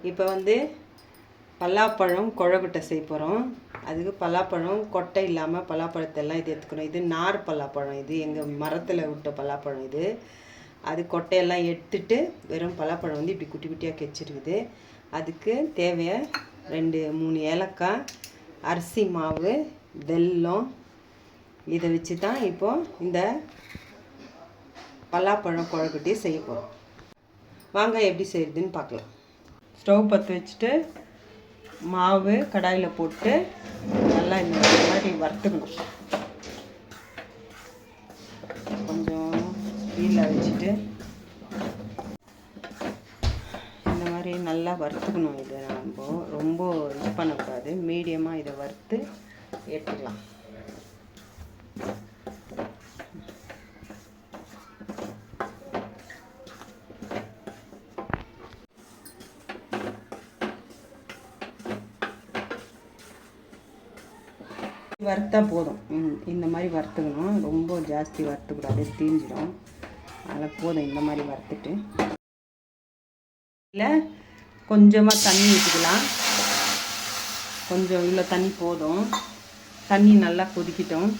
இப்போ வந்து பலாப்பழம் கொழுக்கட்டை செய்ய போகிறோம். அதுக்கு பலாப்பழம் கொட்டை இல்லாமல் பலாப்பழத்தை எல்லாம் இது எடுத்துக்கணும். இது நார் பலாப்பழம், இது எங்கள் மரத்தில் விட்ட பலாப்பழம். இது அது கொட்டையெல்லாம் எடுத்துட்டு வெறும் பலாப்பழம் வந்து இப்படி குட்டி குட்டியாக கெச்சிருக்குது. அதுக்கு தேவைய 2-3 ஏலக்காய், அரிசி மாவு, வெல்லம், இதை வச்சு தான் இப்போது இந்த பலாப்பழம் கொழுக்கட்டையை செய்ய போகிறோம். வாங்க எப்படி செய்யுதுன்னு பார்க்கலாம். ஸ்டவ் பற்ற வச்சுட்டு மாவு கடாயில் போட்டு நல்லா இந்த மாதிரி வறுத்துக்கணும். கொஞ்சம் ஸ்பீடில் வச்சுட்டு இந்த மாதிரி நல்லா வறுத்துக்கணும். இதை நம்ம ரொம்ப இது பண்ணக்கூடாது, மீடியமாக இதை வறுத்து எடுத்துக்கலாம். வறுத்தா போதும், இந்த மாதிரி வறுத்துக்கணும். ரொம்ப ஜாஸ்தி வறுத்துக்கூடாது, தீஞ்சிடும். அதில் போதும் இந்த மாதிரி வறுத்துட்டு இல்லை கொஞ்சமாக தண்ணி ஊற்றிக்கலாம். கொஞ்சம் இவ்வளோ தண்ணி போதும். தண்ணி நல்லா கொதிக்கிட்டோம்.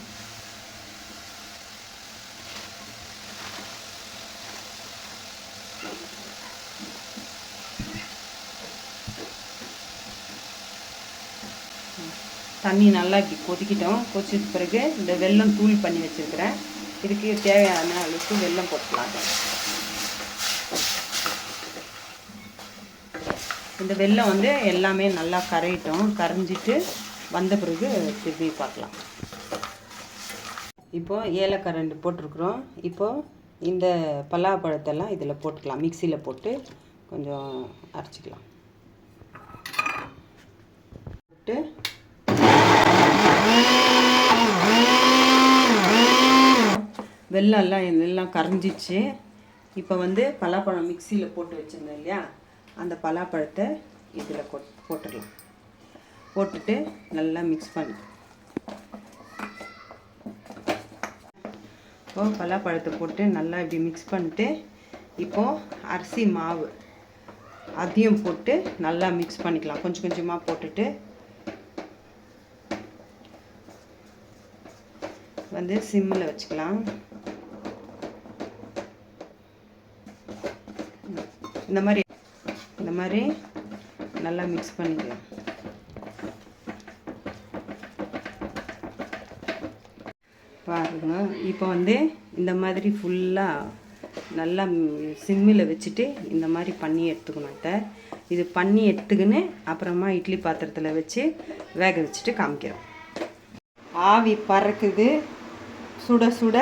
தண்ணி நல்லா இப்படி கொதிக்கிட்டோம். கொதிச்சது பிறகு இந்த வெல்லம் தூள் பண்ணி வச்சுருக்கிறேன். இதுக்கு தேவையான அளவுக்கு வெல்லம் போட்டுக்கலாம். இந்த வெல்லம் வந்து எல்லாமே நல்லா கரையிட்டோம். கரைஞ்சிட்டு வந்த பிறகு திரும்பி பார்க்கலாம். இப்போது ஏலக்காய் 2 போட்டிருக்குறோம். இப்போது இந்த பலாப்பழத்தெல்லாம் இதில் போட்டுக்கலாம். மிக்சியில் போட்டு கொஞ்சம் அரைச்சிக்கலாம். போட்டு வெல்லம் எல்லாம் கரைஞ்சிச்சு. இப்போ வந்து பலாப்பழம் மிக்சியில் போட்டு வச்சுருந்தேன் இல்லையா, அந்த பலாப்பழத்தை இதில் போட்டுடலாம். போட்டுட்டு நல்லா மிக்ஸ் பண்ணி இப்போது பலாப்பழத்தை போட்டு நல்லா இப்படி மிக்ஸ் பண்ணிட்டு இப்போது அரிசி மாவு அதையும் போட்டு நல்லா மிக்ஸ் பண்ணிக்கலாம். கொஞ்சம் கொஞ்சமாக போட்டுட்டு வந்து சிம்மில் வச்சுக்கலாம். இந்த மாதிரி நல்லா மிக்ஸ் பண்ணிக்கலாம். பாருங்க, இப்போ வந்து இந்த மாதிரி ஃபுல்லாக நல்லா சிம்மில் வச்சுட்டு இந்த மாதிரி பண்ணி எடுத்துக்கணும். இது பண்ணி எடுத்துக்கின்னு அப்புறமா இட்லி பாத்திரத்தில் வச்சு வேக வச்சுட்டு காமிக்கிறோம். ஆவி பறக்குது. சுட சுட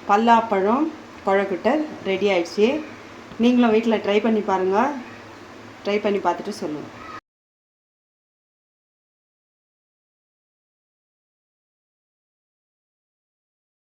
பலாப்பழம் கொழுக்கட்டை ரெடி ஆயிடுச்சு. நீங்களும் வீட்டில் ட்ரை பண்ணி பாருங்கள். ட்ரை பண்ணி பார்த்துட்டு சொல்லுங்கள்.